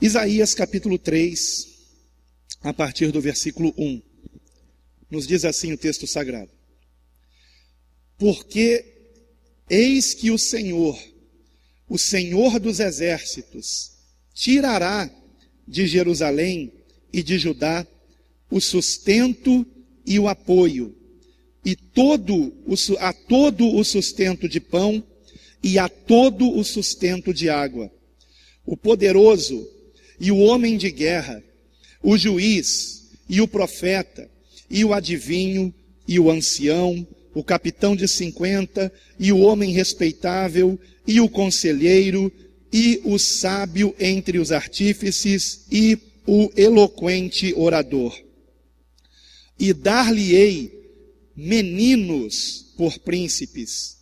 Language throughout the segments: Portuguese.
Isaías capítulo 3, a partir do versículo 1, nos diz assim o texto sagrado: Porque eis que o Senhor dos exércitos, tirará de Jerusalém e de Judá o sustento e o apoio, e a todo o sustento de pão e a todo o sustento de água. O poderoso e o homem de guerra, o juiz e o profeta, e o adivinho e o ancião, o capitão de 50, e o homem respeitável, e o conselheiro, e o sábio entre os artífices, e o eloquente orador. E dar-lhe-ei meninos por príncipes,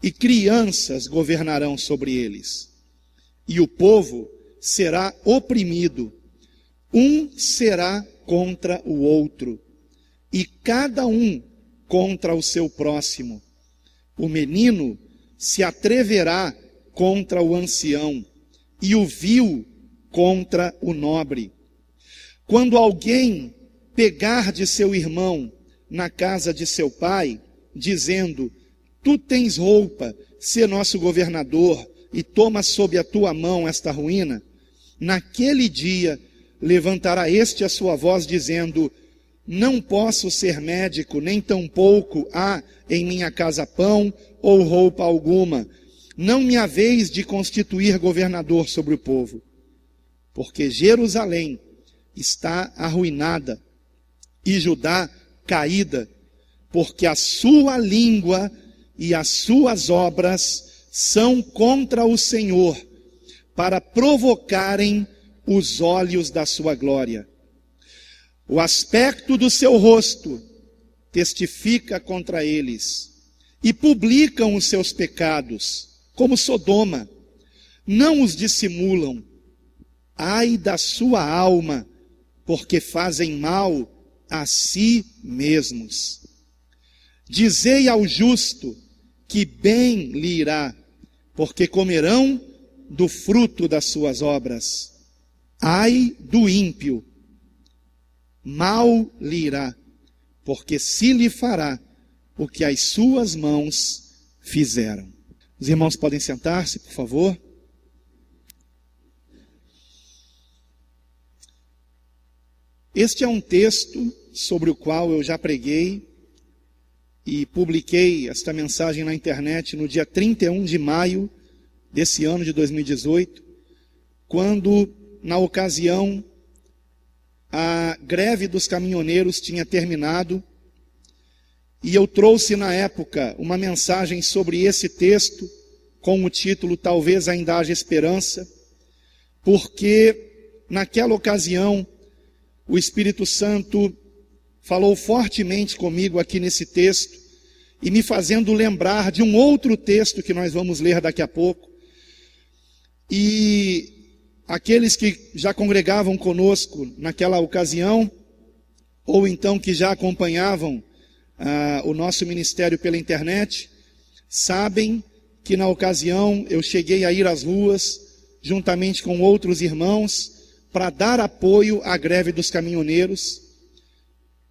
e crianças governarão sobre eles. E o povo será oprimido, um será contra o outro, e cada um contra o seu próximo. O menino se atreverá contra o ancião, e o vil contra o nobre. Quando alguém pegar de seu irmão na casa de seu pai, dizendo: Tu tens roupa, sê nosso governador, e toma sob a tua mão esta ruína, naquele dia levantará este a sua voz, dizendo: Não posso ser médico, nem tampouco há em minha casa pão ou roupa alguma. Não me haveis de constituir governador sobre o povo. Porque Jerusalém está arruinada e Judá caída, porque a sua língua e as suas obras são contra o Senhor, para provocarem os olhos da sua glória. O aspecto do seu rosto testifica contra eles, e publicam os seus pecados, como Sodoma, não os dissimulam. Ai da sua alma, porque fazem mal a si mesmos. Dizei ao justo que bem lhe irá, porque comerão do fruto das suas obras. Ai do ímpio, mal lhe irá, porque se lhe fará o que as suas mãos fizeram. Os irmãos podem sentar-se, por favor. Este é um texto sobre o qual eu já preguei e publiquei esta mensagem na internet no dia 31 de maio desse ano de 2018, quando, na ocasião, a greve dos caminhoneiros tinha terminado, e eu trouxe na época uma mensagem sobre esse texto, com o título Talvez Ainda Haja Esperança, porque naquela ocasião o Espírito Santo falou fortemente comigo aqui nesse texto, e me fazendo lembrar de um outro texto que nós vamos ler daqui a pouco. E aqueles que já congregavam conosco naquela ocasião, ou então que já acompanhavam o nosso ministério pela internet, sabem que na ocasião eu cheguei a ir às ruas, juntamente com outros irmãos, para dar apoio à greve dos caminhoneiros.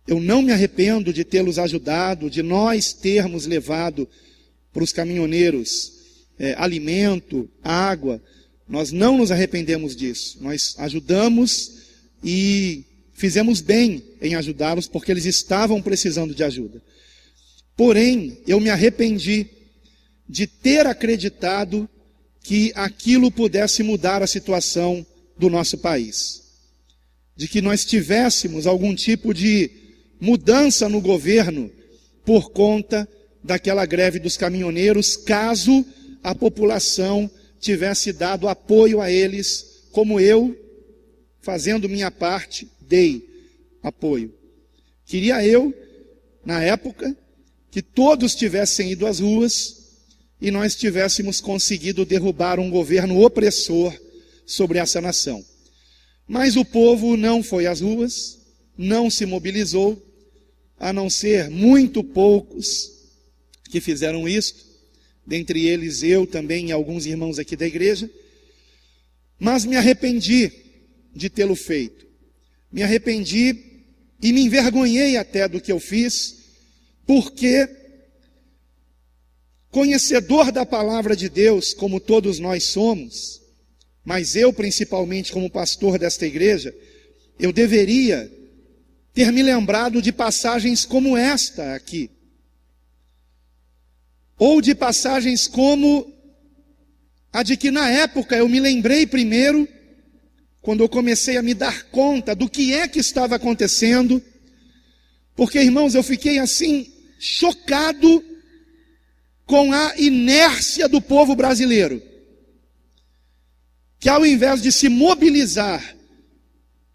Eu não me arrependo de tê-los ajudado, de nós termos levado para os caminhoneiros alimento, água. Nós não nos arrependemos disso. Nós ajudamos e fizemos bem em ajudá-los, porque eles estavam precisando de ajuda. Porém, eu me arrependi de ter acreditado que aquilo pudesse mudar a situação do nosso país. De que nós tivéssemos algum tipo de mudança no governo por conta daquela greve dos caminhoneiros, caso a população tivesse dado apoio a eles, como eu, fazendo minha parte, dei apoio. Queria eu, na época, que todos tivessem ido às ruas e nós tivéssemos conseguido derrubar um governo opressor sobre essa nação. Mas o povo não foi às ruas, não se mobilizou, a não ser muito poucos que fizeram isto, dentre eles eu também e alguns irmãos aqui da igreja. Mas me arrependi de tê-lo feito. Me arrependi e me envergonhei até do que eu fiz, porque, conhecedor da palavra de Deus, como todos nós somos, mas eu principalmente como pastor desta igreja, eu deveria ter me lembrado de passagens como esta aqui. Ou de passagens como a de que na época eu me lembrei primeiro, quando eu comecei a me dar conta do que é que estava acontecendo, porque, irmãos, eu fiquei assim, chocado com a inércia do povo brasileiro, que ao invés de se mobilizar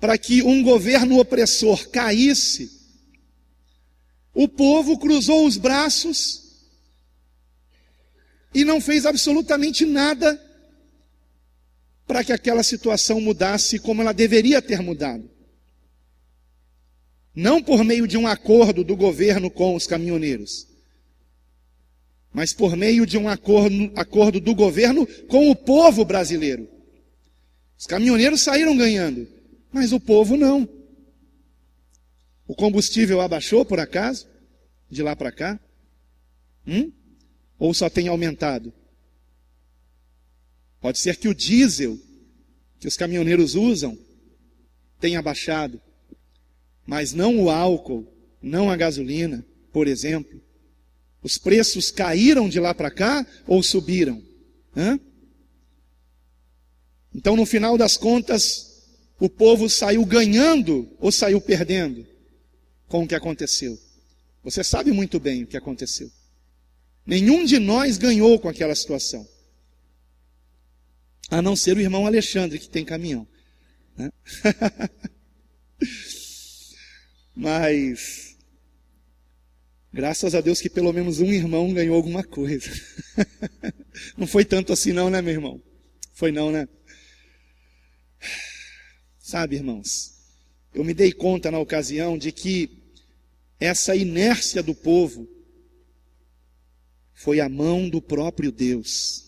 para que um governo opressor caísse, o povo cruzou os braços e não fez absolutamente nada para que aquela situação mudasse como ela deveria ter mudado. Não por meio de um acordo do governo com os caminhoneiros, mas por meio de um acordo do governo com o povo brasileiro. Os caminhoneiros saíram ganhando, mas o povo não. O combustível abaixou por acaso, de lá para cá? Ou só tem aumentado? Pode ser que o diesel que os caminhoneiros usam tenha baixado, mas não o álcool, não a gasolina, por exemplo. Os preços caíram de lá para cá ou subiram? Então, no final das contas, o povo saiu ganhando ou saiu perdendo com o que aconteceu? Você sabe muito bem o que aconteceu. Nenhum de nós ganhou com aquela situação, a não ser o irmão Alexandre, que tem caminhão, né? Mas, graças a Deus que pelo menos um irmão ganhou alguma coisa. Não foi tanto assim não, né, meu irmão? Foi não, né? Sabe, irmãos, eu me dei conta na ocasião de que essa inércia do povo foi a mão do próprio Deus,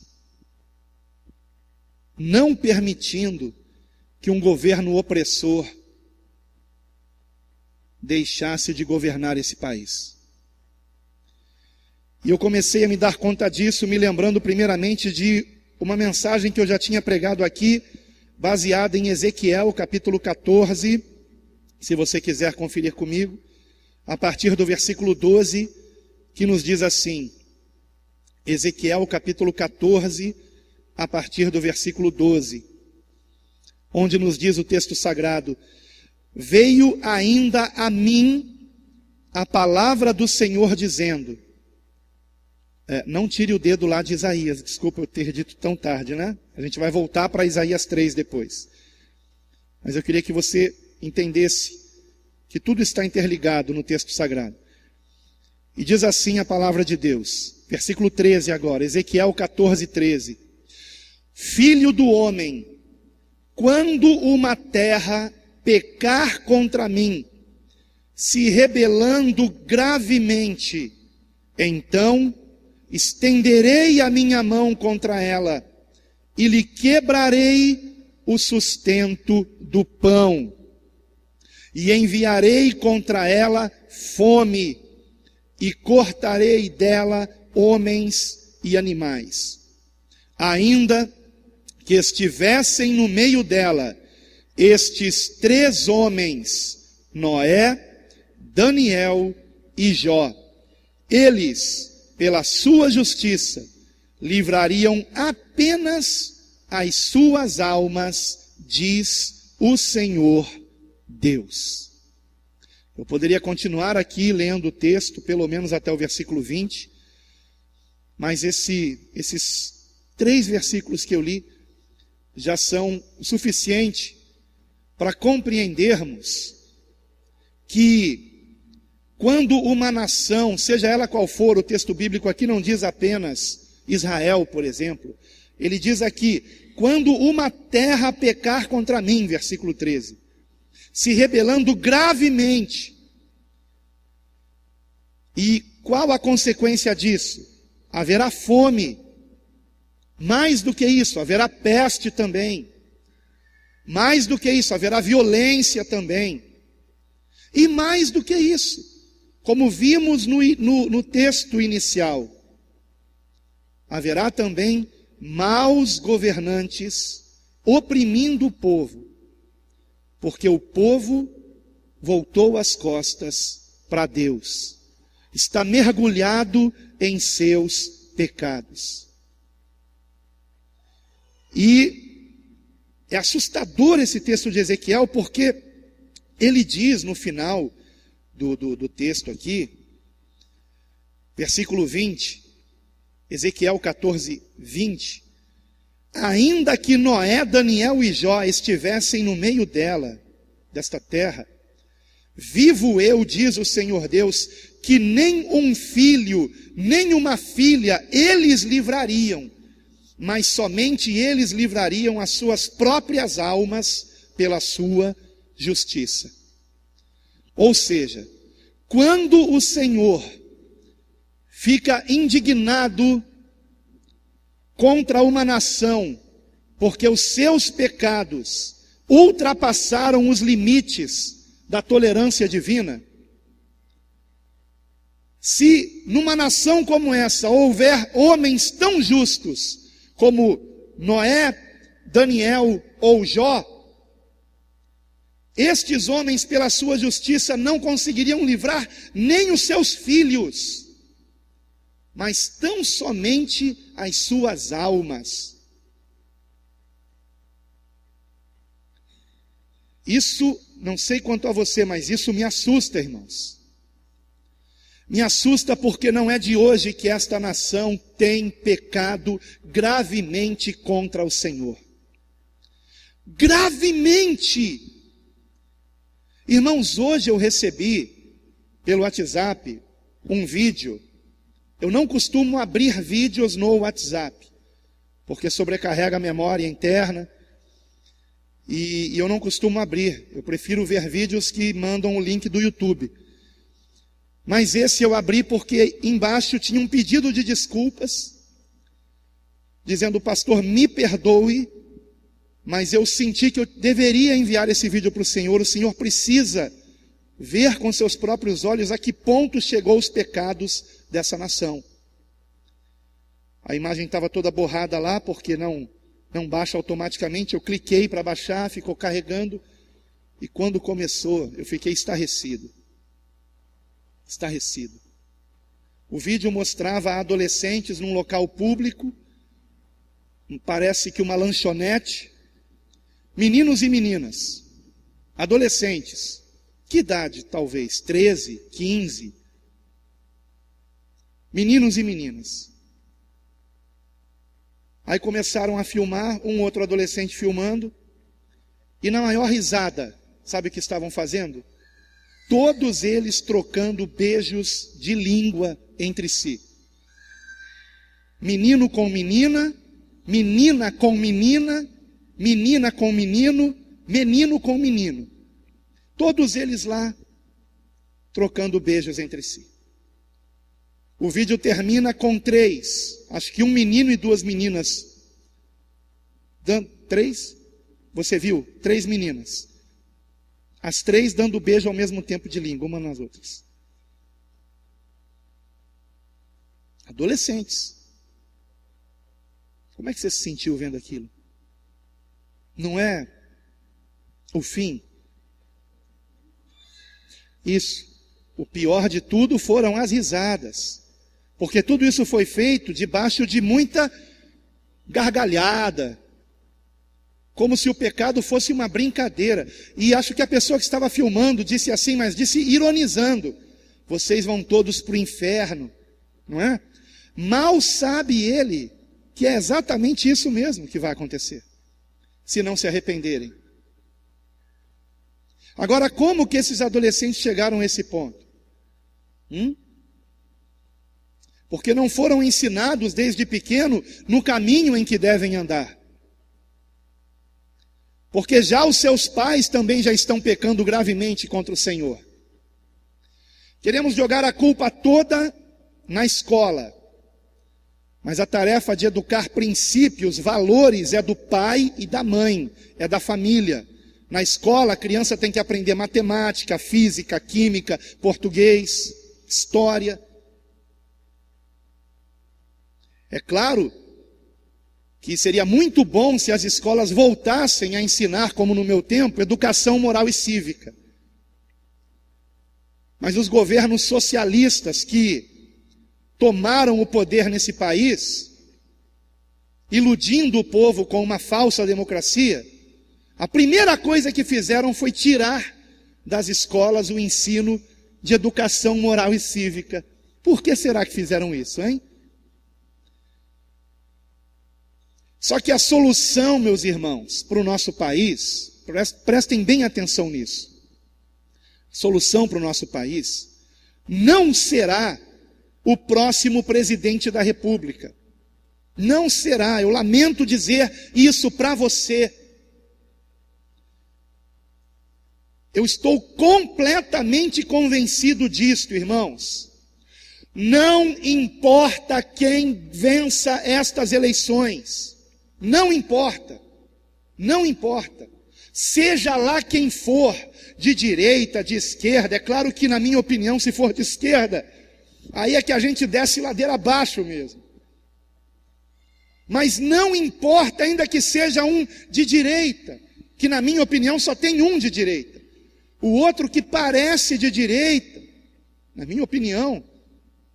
não permitindo que um governo opressor deixasse de governar esse país. E eu comecei a me dar conta disso, me lembrando primeiramente de uma mensagem que eu já tinha pregado aqui, baseada em Ezequiel, capítulo 14, se você quiser conferir comigo, a partir do versículo 12, que nos diz assim, Ezequiel, capítulo 14, a partir do versículo 12, onde nos diz o texto sagrado, veio ainda a mim a palavra do Senhor dizendo, não tire o dedo lá de Isaías, desculpa eu ter dito tão tarde, né? A gente vai voltar para Isaías 3 depois. Mas eu queria que você entendesse que tudo está interligado no texto sagrado. E diz assim a palavra de Deus, versículo 13 agora, Ezequiel 14, 13. Filho do homem, quando uma terra pecar contra mim, se rebelando gravemente, então estenderei a minha mão contra ela e lhe quebrarei o sustento do pão e enviarei contra ela fome e cortarei dela homens e animais. Ainda que estivessem no meio dela estes 3 homens, Noé, Daniel e Jó, eles, pela sua justiça, livrariam apenas as suas almas, diz o Senhor Deus. Eu poderia continuar aqui lendo o texto, pelo menos até o versículo 20, mas esses 3 versículos que eu li já são o suficiente para compreendermos que quando uma nação, seja ela qual for, o texto bíblico aqui não diz apenas Israel, por exemplo, ele diz aqui, quando uma terra pecar contra mim, versículo 13, se rebelando gravemente, e qual a consequência disso? Haverá fome, mais do que isso, haverá peste também, Mais do que isso, haverá violência também. E mais do que isso, como vimos no texto inicial, haverá também maus governantes oprimindo o povo, porque o povo voltou as costas para Deus, está mergulhado em seus pecados. E é assustador esse texto de Ezequiel, porque ele diz no final do texto aqui, versículo 20, Ezequiel 14, 20, ainda que Noé, Daniel e Jó estivessem no meio desta terra, vivo eu, diz o Senhor Deus, que nem um filho, nem uma filha eles livrariam, mas somente eles livrariam as suas próprias almas pela sua justiça. Ou seja, quando o Senhor fica indignado contra uma nação, porque os seus pecados ultrapassaram os limites da tolerância divina, se numa nação como essa houver homens tão justos como Noé, Daniel ou Jó, estes homens pela sua justiça não conseguiriam livrar nem os seus filhos, mas tão somente as suas almas. Isso, não sei quanto a você, mas isso me assusta, irmãos. Me assusta porque não é de hoje que esta nação tem pecado gravemente contra o Senhor. Gravemente! Irmãos, hoje eu recebi pelo WhatsApp um vídeo. Eu não costumo abrir vídeos no WhatsApp, porque sobrecarrega a memória interna, e eu não costumo abrir. Eu prefiro ver vídeos que mandam o link do YouTube. Mas esse eu abri porque embaixo tinha um pedido de desculpas, dizendo: pastor, me perdoe, mas eu senti que eu deveria enviar esse vídeo para o Senhor precisa ver com seus próprios olhos a que ponto chegou os pecados dessa nação. A imagem estava toda borrada lá, porque não baixa automaticamente. Eu cliquei para baixar, ficou carregando, e quando começou, eu fiquei estarrecido. O vídeo mostrava adolescentes num local público, parece que uma lanchonete, meninos e meninas, adolescentes, que idade talvez? 13, 15, meninos e meninas. Aí começaram a filmar, um outro adolescente filmando, e na maior risada, sabe o que estavam fazendo? Todos eles trocando beijos de língua entre si. Menino com menina, menina com menina, menina com menino, menino com menino. Todos eles lá trocando beijos entre si. O vídeo termina com 3, acho que um menino e 2 meninas. 3? Você viu? 3 meninas. As 3 dando beijo ao mesmo tempo de língua, uma nas outras. Adolescentes. Como é que você se sentiu vendo aquilo? Não é o fim? Isso. O pior de tudo foram as risadas. Porque tudo isso foi feito debaixo de muita gargalhada, como se o pecado fosse uma brincadeira. E acho que a pessoa que estava filmando disse assim, mas disse ironizando: vocês vão todos para o inferno, não é? Mal sabe ele que é exatamente isso mesmo que vai acontecer, se não se arrependerem. Agora, como que esses adolescentes chegaram a esse ponto? Porque não foram ensinados desde pequeno no caminho em que devem andar. Porque já os seus pais também já estão pecando gravemente contra o Senhor. Queremos jogar a culpa toda na escola. Mas a tarefa de educar princípios, valores, é do pai e da mãe, é da família. Na escola, a criança tem que aprender matemática, física, química, português, história. É claro que seria muito bom se as escolas voltassem a ensinar, como no meu tempo, educação moral e cívica. Mas os governos socialistas que tomaram o poder nesse país, iludindo o povo com uma falsa democracia, a primeira coisa que fizeram foi tirar das escolas o ensino de educação moral e cívica. Por que será que fizeram isso, hein? Só que a solução, meus irmãos, para o nosso país, prestem bem atenção nisso, a solução para o nosso país não será o próximo presidente da República. Não será, eu lamento dizer isso para você. Eu estou completamente convencido disto, irmãos. Não importa quem vença estas eleições. Não importa. Não importa. Seja lá quem for, de direita, de esquerda. É claro que, na minha opinião, se for de esquerda, aí é que a gente desce ladeira abaixo mesmo. Mas não importa, ainda que seja um de direita, que na minha opinião só tem um de direita. O outro que parece de direita, na minha opinião,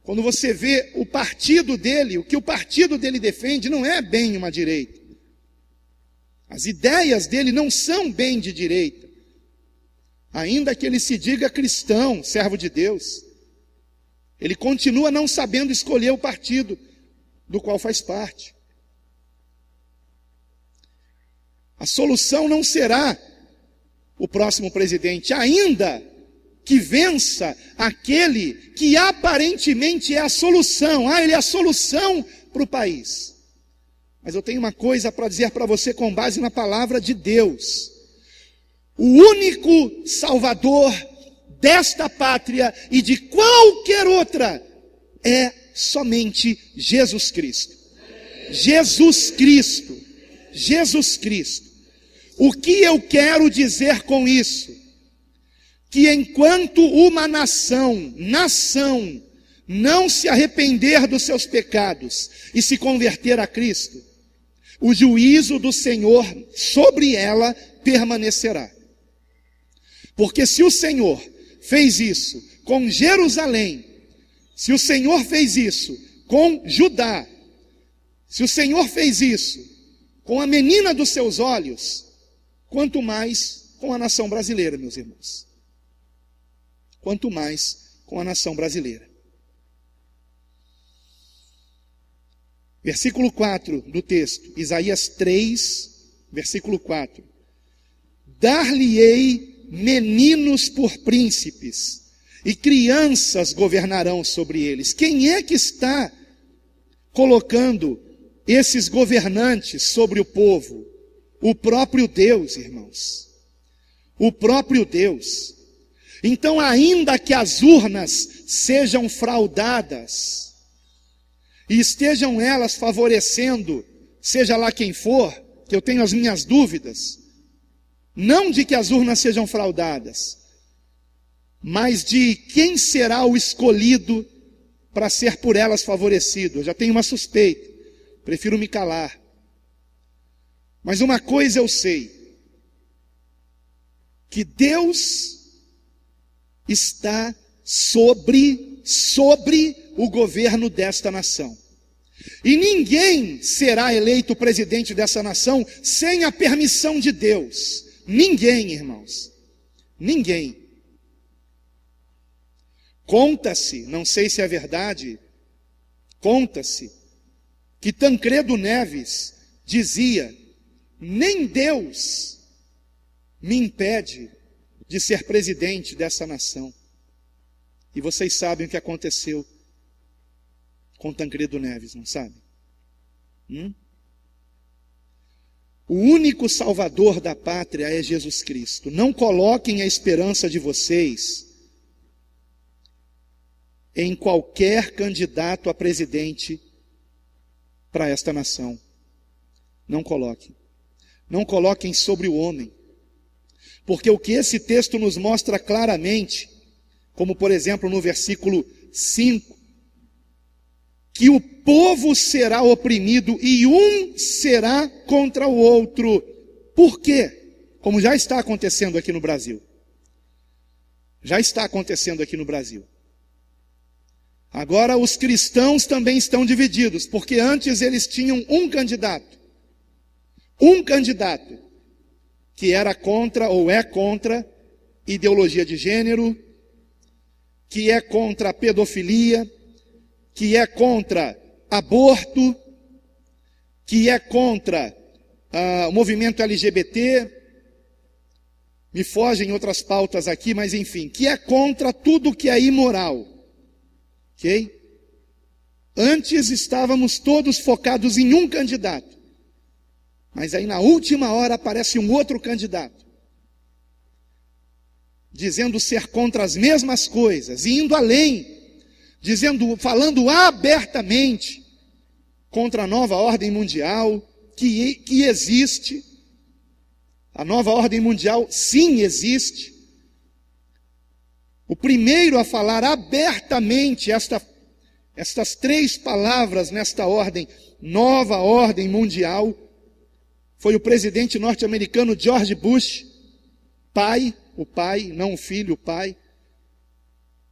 quando você vê o partido dele, o que o partido dele defende não é bem uma direita. As ideias dele não são bem de direita. Ainda que ele se diga cristão, servo de Deus, ele continua não sabendo escolher o partido do qual faz parte. A solução não será o próximo presidente, ainda que vença aquele que aparentemente é a solução. Ele é a solução para o país. Mas eu tenho uma coisa para dizer para você com base na palavra de Deus. O único Salvador desta pátria e de qualquer outra é somente Jesus Cristo. Jesus Cristo. Jesus Cristo. O que eu quero dizer com isso? Que enquanto uma nação não se arrepender dos seus pecados e se converter a Cristo, o juízo do Senhor sobre ela permanecerá. Porque se o Senhor fez isso com Jerusalém, se o Senhor fez isso com Judá, se o Senhor fez isso com a menina dos seus olhos, quanto mais com a nação brasileira, meus irmãos. Quanto mais com a nação brasileira. Versículo 4 do texto, Isaías 3, versículo 4. Dar-lhe-ei meninos por príncipes, e crianças governarão sobre eles. Quem é que está colocando esses governantes sobre o povo? O próprio Deus, irmãos. O próprio Deus. Então, ainda que as urnas sejam fraudadas, e estejam elas favorecendo, seja lá quem for, que eu tenho as minhas dúvidas, não de que as urnas sejam fraudadas, mas de quem será o escolhido para ser por elas favorecido. Eu já tenho uma suspeita, prefiro me calar. Mas uma coisa eu sei, que Deus está sobre o governo desta nação. E ninguém será eleito presidente dessa nação sem a permissão de Deus. Ninguém, irmãos. Ninguém. Conta-se, não sei se é verdade, conta-se que Tancredo Neves dizia: nem Deus me impede de ser presidente dessa nação. E vocês sabem o que aconteceu com Tancredo Neves, não sabem? O único salvador da pátria é Jesus Cristo. Não coloquem a esperança de vocês em qualquer candidato a presidente para esta nação. Não coloquem. Não coloquem sobre o homem. Porque o que esse texto nos mostra claramente, como por exemplo no versículo 5, que o povo será oprimido e um será contra o outro. Por quê? Como já está acontecendo aqui no Brasil. Já está acontecendo aqui no Brasil. Agora os cristãos também estão divididos, porque antes eles tinham um candidato que era contra ou é contra ideologia de gênero, que é contra a pedofilia, que é contra aborto, que é contra o movimento LGBT, me fogem outras pautas aqui, mas enfim, que é contra tudo que é imoral. Ok? Antes estávamos todos focados em um candidato, mas aí na última hora aparece um outro candidato, dizendo ser contra as mesmas coisas, e indo além, falando abertamente contra a nova ordem mundial que existe. A nova ordem mundial sim existe. O primeiro a falar abertamente estas três palavras nesta ordem, nova ordem mundial, foi o presidente norte-americano George Bush, o pai, não o filho, o pai,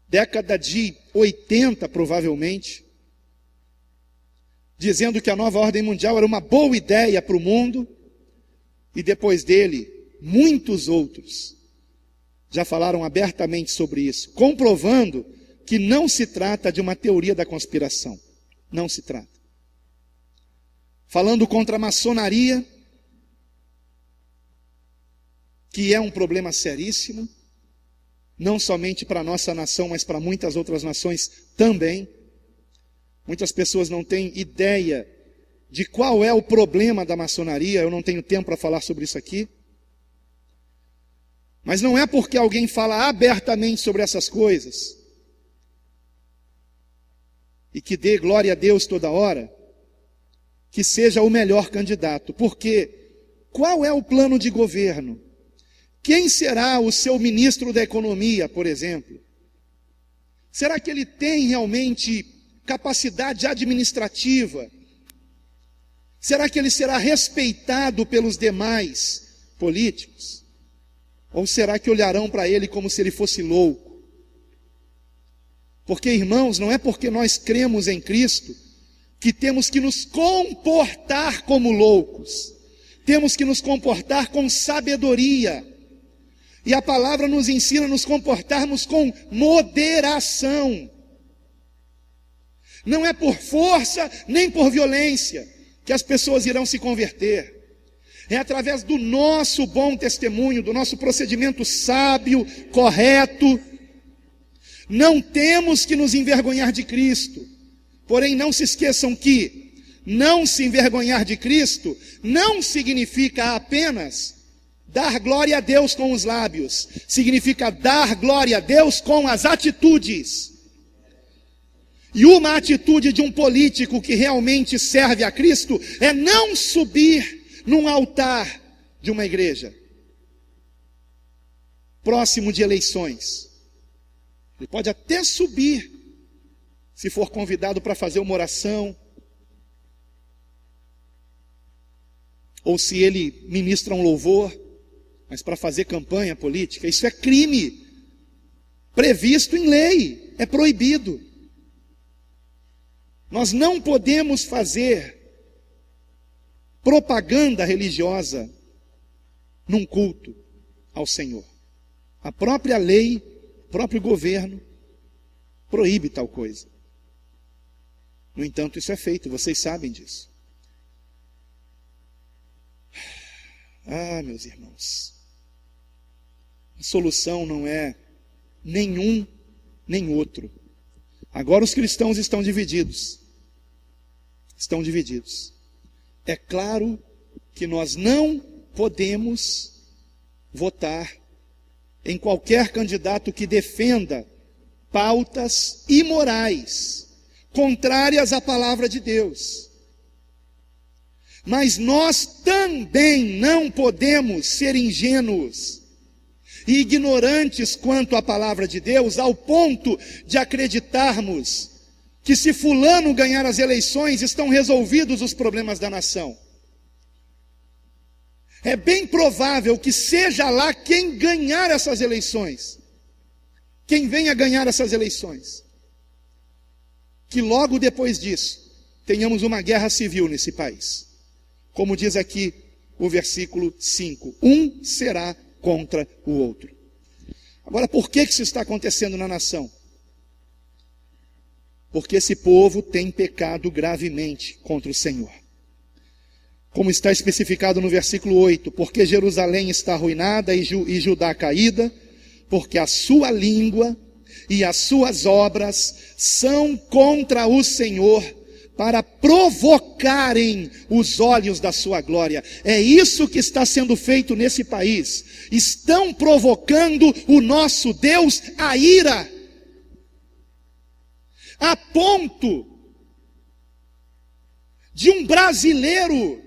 década de 80 provavelmente, dizendo que a nova ordem mundial era uma boa ideia para o mundo, e depois dele, muitos outros já falaram abertamente sobre isso, comprovando que não se trata de uma teoria da conspiração. Não se trata. Falando contra a maçonaria, que é um problema seríssimo, não somente para a nossa nação, mas para muitas outras nações também. Muitas pessoas não têm ideia de qual é o problema da maçonaria, eu não tenho tempo para falar sobre isso aqui. Mas não é porque alguém fala abertamente sobre essas coisas e que dê glória a Deus toda hora, que seja o melhor candidato. Porque qual é o plano de governo? Quem será o seu ministro da economia, por exemplo? Será que ele tem realmente capacidade administrativa? Será que ele será respeitado pelos demais políticos? Ou será que olharão para ele como se ele fosse louco? Porque, irmãos, não é porque nós cremos em Cristo que temos que nos comportar como loucos. Temos que nos comportar com sabedoria. E a palavra nos ensina a nos comportarmos com moderação. Não é por força nem por violência que as pessoas irão se converter. É através do nosso bom testemunho, do nosso procedimento sábio, correto. Não temos que nos envergonhar de Cristo. Porém, não se esqueçam que não se envergonhar de Cristo não significa apenas dar glória a Deus com os lábios. Significa dar glória a Deus com as atitudes. E uma atitude de um político que realmente serve a Cristo é não subir num altar de uma igreja, próximo de eleições. Ele pode até subir, se for convidado para fazer uma oração, ou se ele ministra um louvor, mas para fazer campanha política, isso é crime, previsto em lei, é proibido. Nós não podemos fazer propaganda religiosa num culto ao Senhor. A própria lei, o próprio governo proíbe tal coisa. No entanto, isso é feito, vocês sabem disso. Ah, meus irmãos, a solução não é nenhum nem outro. Agora os cristãos estão divididos. Estão divididos. É claro que nós não podemos votar em qualquer candidato que defenda pautas imorais, contrárias à palavra de Deus. Mas nós também não podemos ser ingênuos e ignorantes quanto à palavra de Deus, ao ponto de acreditarmos que se fulano ganhar as eleições, estão resolvidos os problemas da nação. É bem provável que seja lá quem ganhar essas eleições, quem venha ganhar essas eleições, que logo depois disso, tenhamos uma guerra civil nesse país. Como diz aqui o versículo 5, um será contra o outro. Agora, por que isso está acontecendo na nação? Porque esse povo tem pecado gravemente contra o Senhor. Como está especificado no versículo 8, porque Jerusalém está arruinada e Judá caída, porque a sua língua e as suas obras são contra o Senhor, para provocarem os olhos da sua glória. É isso que está sendo feito nesse país. Estão provocando o nosso Deus à ira, a ponto de um brasileiro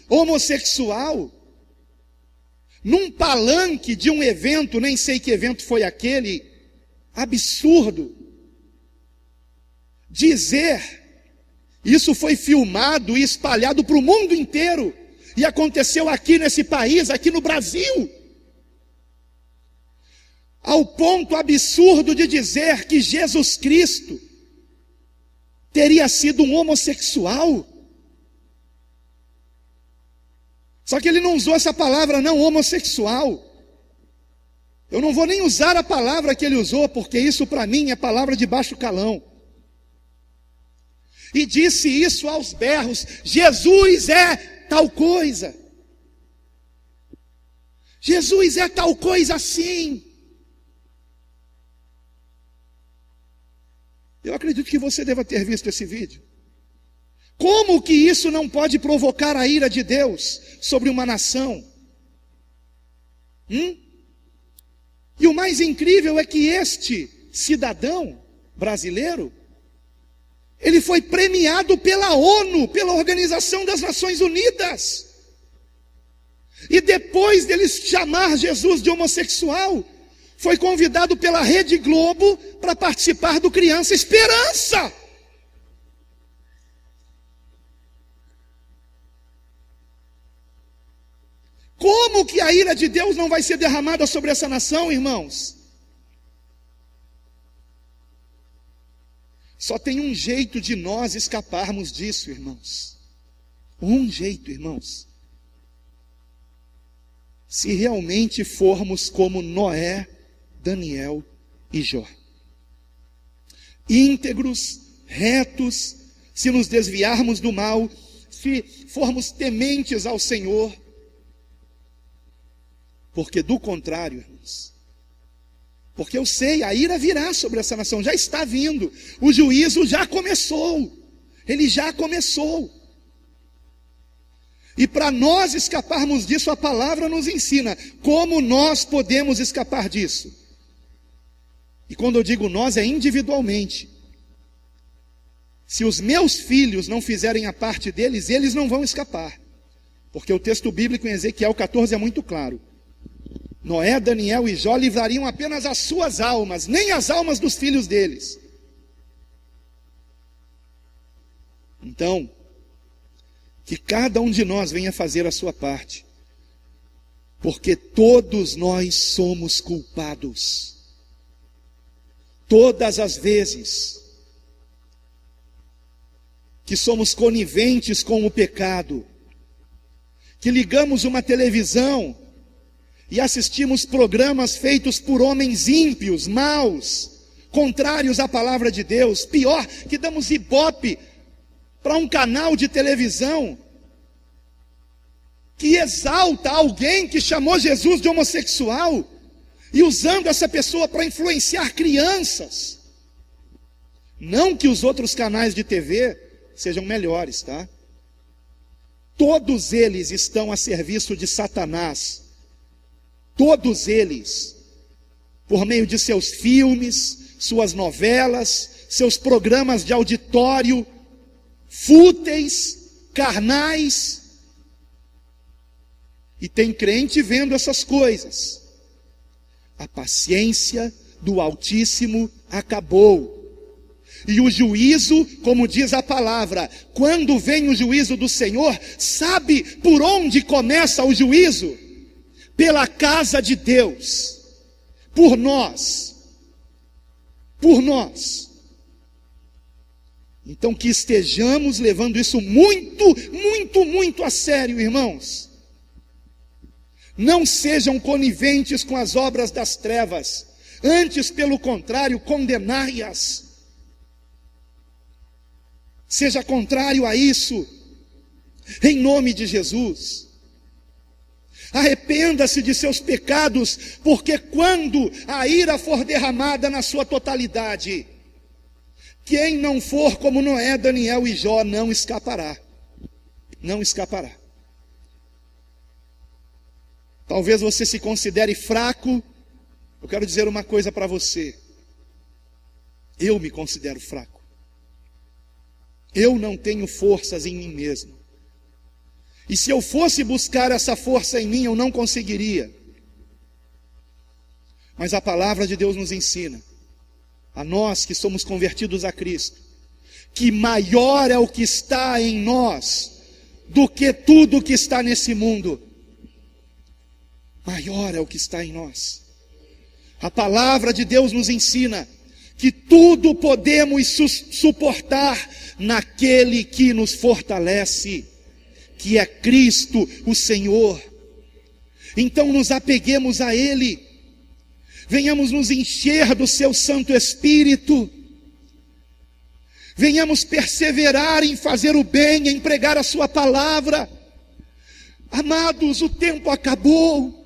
homossexual, num palanque de um evento, nem sei que evento foi aquele, absurdo, dizer, isso foi filmado e espalhado para o mundo inteiro, e aconteceu aqui nesse país, aqui no Brasil, ao ponto absurdo de dizer que Jesus Cristo teria sido um homossexual. Só que ele não usou essa palavra não, homossexual. Eu não vou nem usar a palavra que ele usou, porque isso para mim é palavra de baixo calão. E disse isso aos berros: Jesus é tal coisa. Jesus é tal coisa assim. Eu acredito que você deva ter visto esse vídeo. Como que isso não pode provocar a ira de Deus sobre uma nação? E o mais incrível é que este cidadão brasileiro, ele foi premiado pela ONU, pela Organização das Nações Unidas. E depois dele chamar Jesus de homossexual, foi convidado pela Rede Globo para participar do Criança Esperança. Como que a ira de Deus não vai ser derramada sobre essa nação, irmãos? Só tem um jeito de nós escaparmos disso, irmãos. Um jeito, irmãos. Se realmente formos como Noé, Daniel e Jó. Íntegros, retos, se nos desviarmos do mal, se formos tementes ao Senhor. Porque do contrário, irmãos, porque eu sei, a ira virá sobre essa nação, já está vindo, o juízo já começou, ele já começou. E para nós escaparmos disso, a palavra nos ensina como nós podemos escapar disso. E quando eu digo nós, é individualmente. Se os meus filhos não fizerem a parte deles, eles não vão escapar. Porque o texto bíblico em Ezequiel 14 é muito claro. Noé, Daniel e Jó livrariam apenas as suas almas, nem as almas dos filhos deles. Então, que cada um de nós venha fazer a sua parte, porque todos nós somos culpados. Todas as vezes que somos coniventes com o pecado, que ligamos uma televisão e assistimos programas feitos por homens ímpios, maus, contrários à palavra de Deus, pior, que damos ibope para um canal de televisão que exalta alguém que chamou Jesus de homossexual e usando essa pessoa para influenciar crianças. Não que os outros canais de TV sejam melhores, tá? Todos eles estão a serviço de Satanás. Todos eles, por meio de seus filmes, suas novelas, seus programas de auditório, fúteis, carnais, E tem crente vendo essas coisas. A paciência do Altíssimo acabou. E o juízo, como diz a palavra, quando vem o juízo do Senhor, sabe por onde começa o juízo? Pela casa de Deus. Por nós. Por nós. Então que estejamos levando isso muito, muito, muito a sério, irmãos. Não sejam coniventes com as obras das trevas. Antes, pelo contrário, condenai-as. Seja contrário a isso, em nome de Jesus. Arrependa-se de seus pecados, porque quando a ira for derramada na sua totalidade, quem não for como Noé, Daniel e Jó não escapará. Não escapará. Talvez você se considere fraco. Eu quero dizer uma coisa para você. Eu me considero fraco. Eu não tenho forças em mim mesmo. E se eu fosse buscar essa força em mim, eu não conseguiria. Mas a palavra de Deus nos ensina, a nós que somos convertidos a Cristo, que maior é o que está em nós do que tudo que está nesse mundo. Maior é o que está em nós. A palavra de Deus nos ensina que tudo podemos suportar naquele que nos fortalece, que é Cristo o Senhor. Então nos apeguemos a Ele, venhamos nos encher do seu Santo Espírito, venhamos perseverar em fazer o bem, em pregar a sua palavra. Amados, o tempo acabou.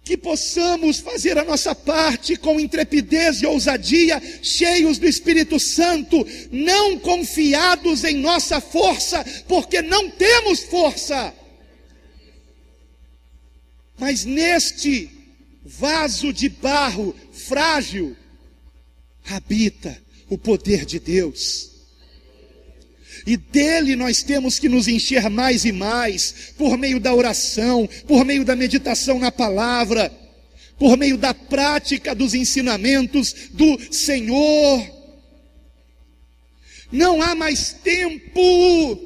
Que possamos fazer a nossa parte com intrepidez e ousadia, cheios do Espírito Santo, não confiados em nossa força, porque não temos força, mas neste vaso de barro frágil habita o poder de Deus. E dele nós temos que nos encher mais e mais, por meio da oração, por meio da meditação na palavra, por meio da prática dos ensinamentos do Senhor. Não há mais tempo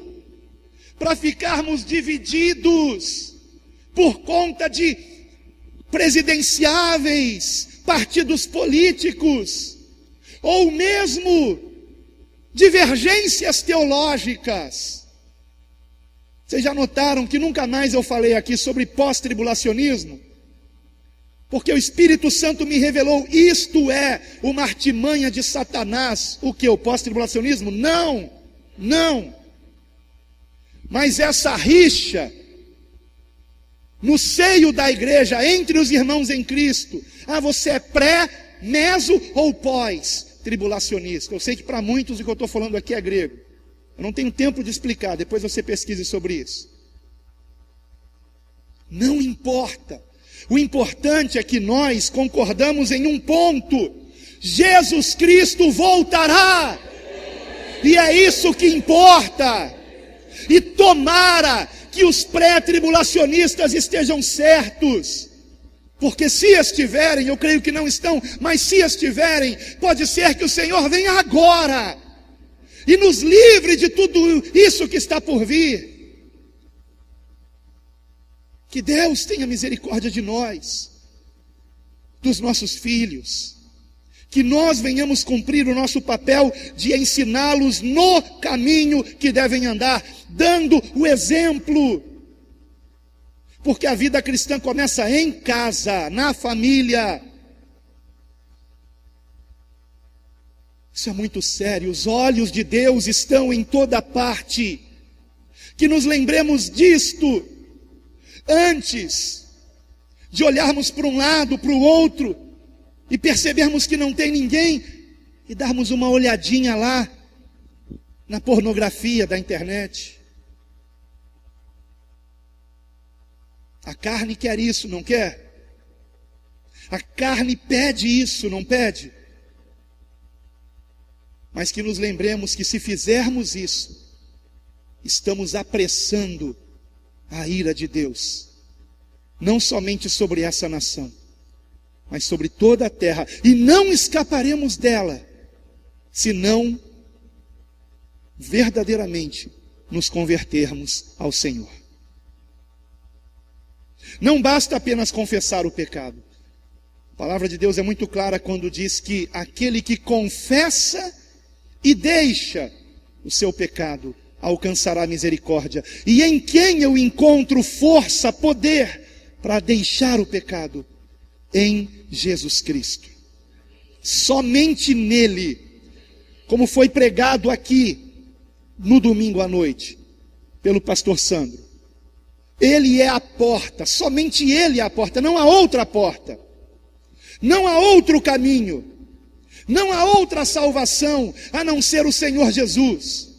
para ficarmos divididos por conta de presidenciáveis, partidos políticos, ou mesmo divergências teológicas. Vocês já notaram que nunca mais eu falei aqui sobre pós-tribulacionismo? Porque o Espírito Santo me revelou, isto é uma artimanha de Satanás. O que? O pós-tribulacionismo? Não, não. Mas essa rixa no seio da igreja, entre os irmãos em Cristo. Ah, você é pré, meso ou pós-tribulacionista? Eu sei que para muitos o que eu estou falando aqui é grego. Eu não tenho tempo de explicar, depois você pesquise sobre isso. Não importa. O importante é que nós concordamos em um ponto: Jesus Cristo voltará. E é isso que importa. E tomara que os pré-tribulacionistas estejam certos. Porque se estiverem, eu creio que não estão, mas se estiverem, pode ser que o Senhor venha agora e nos livre de tudo isso que está por vir. Que Deus tenha misericórdia de nós, dos nossos filhos, que nós venhamos cumprir o nosso papel de ensiná-los no caminho que devem andar, dando o exemplo. Porque a vida cristã começa em casa, na família. Isso é muito sério. Os olhos de Deus estão em toda parte. Que nos lembremos disto antes de olharmos para um lado, para o outro, e percebermos que não tem ninguém, e darmos uma olhadinha lá na pornografia da internet. A carne quer isso, não quer? A carne pede isso, não pede? Mas que nos lembremos que se fizermos isso, estamos apressando a ira de Deus, não somente sobre essa nação, mas sobre toda a terra, e não escaparemos dela, se não verdadeiramente nos convertermos ao Senhor. Não basta apenas confessar o pecado. A palavra de Deus é muito clara quando diz que aquele que confessa e deixa o seu pecado alcançará misericórdia. E em quem eu encontro força, poder para deixar o pecado? Em Jesus Cristo. Somente nele, como foi pregado aqui no domingo à noite pelo pastor Sandro. Ele é a porta, somente ele é a porta, não há outra porta. Não há outro caminho, não há outra salvação a não ser o Senhor Jesus.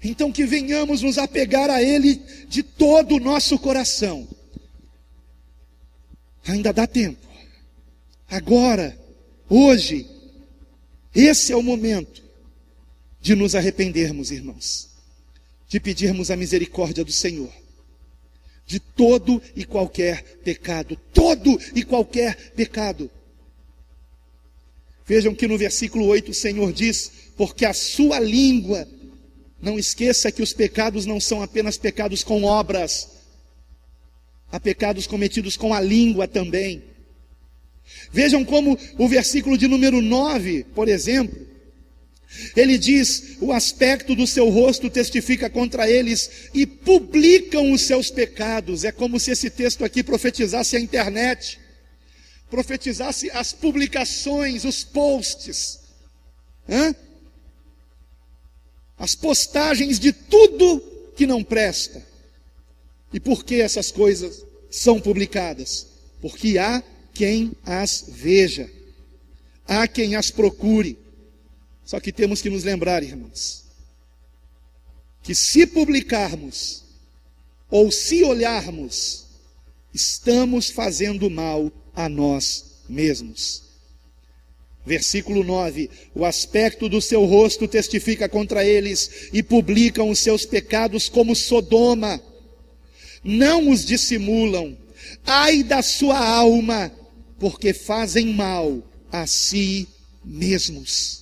Então que venhamos nos apegar a Ele de todo o nosso coração. Ainda dá tempo. Agora, hoje, esse é o momento de nos arrependermos, irmãos, de pedirmos a misericórdia do Senhor, de todo e qualquer pecado, todo e qualquer pecado. Vejam que no versículo 8 o Senhor diz: porque a sua língua, não esqueça que os pecados não são apenas pecados com obras, há pecados cometidos com a língua também. Vejam como o versículo de número 9, por exemplo, ele diz: o aspecto do seu rosto testifica contra eles e publicam os seus pecados. É como se esse texto aqui profetizasse a internet, profetizasse as publicações, os posts, as postagens de tudo que não presta. E por que essas coisas são publicadas? Porque há quem as veja, há quem as procure. Só que temos que nos lembrar, irmãos, que se publicarmos, ou se olharmos, estamos fazendo mal a nós mesmos. Versículo 9: o aspecto do seu rosto testifica contra eles, e publicam os seus pecados como Sodoma, não os dissimulam. Ai da sua alma, porque fazem mal a si mesmos.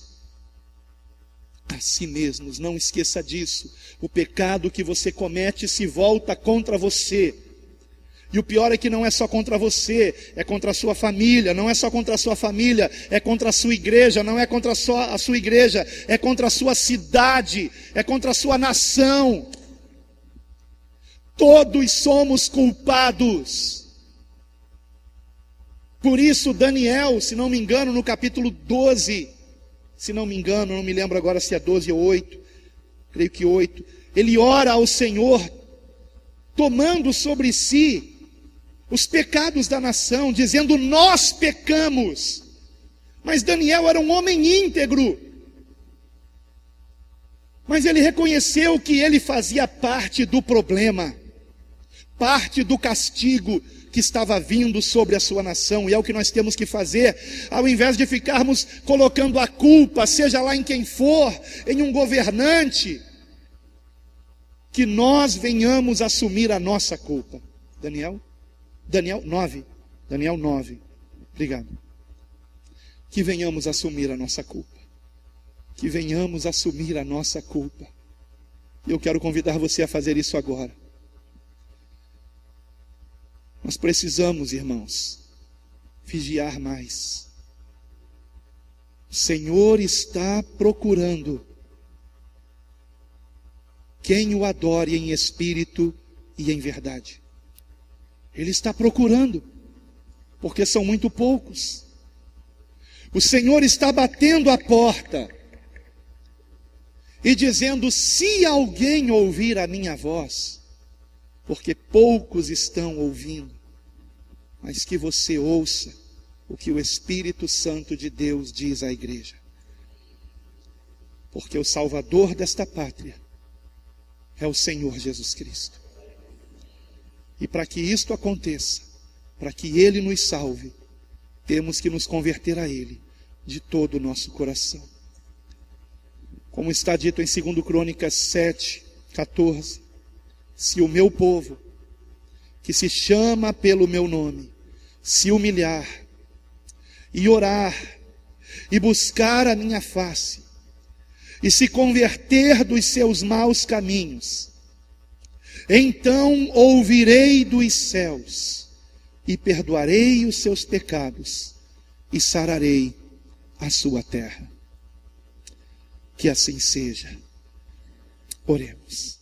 A si mesmos, não esqueça disso. O pecado que você comete se volta contra você. E o pior é que não é só contra você, é contra a sua família. Não é só contra a sua família, é contra a sua igreja. Não é contra só a sua igreja, é contra a sua cidade, é contra a sua nação. Todos somos culpados. Por isso Daniel, se não me engano, no capítulo 12, se não me engano, não me lembro agora se é 12 ou 8, creio que 8, ele ora ao Senhor, tomando sobre si os pecados da nação, dizendo: nós pecamos. Mas Daniel era um homem íntegro, mas ele reconheceu que ele fazia parte do problema, parte do castigo que estava vindo sobre a sua nação. E é o que nós temos que fazer, ao invés de ficarmos colocando a culpa, seja lá em quem for, em um governante, que nós venhamos assumir a nossa culpa. Daniel 9, obrigado. Que venhamos assumir a nossa culpa, que venhamos assumir a nossa culpa. E eu quero convidar você a fazer isso agora. Nós precisamos, irmãos, vigiar mais. O Senhor está procurando quem o adore em espírito e em verdade. Ele está procurando, porque são muito poucos. O Senhor está batendo a porta e dizendo: se alguém ouvir a minha voz, porque poucos estão ouvindo, mas que você ouça o que o Espírito Santo de Deus diz à igreja. Porque o Salvador desta pátria é o Senhor Jesus Cristo. E para que isto aconteça, para que Ele nos salve, temos que nos converter a Ele de todo o nosso coração. Como está dito em 2 Crônicas 7, 14, se o meu povo, que se chama pelo meu nome, se humilhar e orar e buscar a minha face e se converter dos seus maus caminhos, então ouvirei dos céus e perdoarei os seus pecados e sararei a sua terra. Que assim seja. Oremos.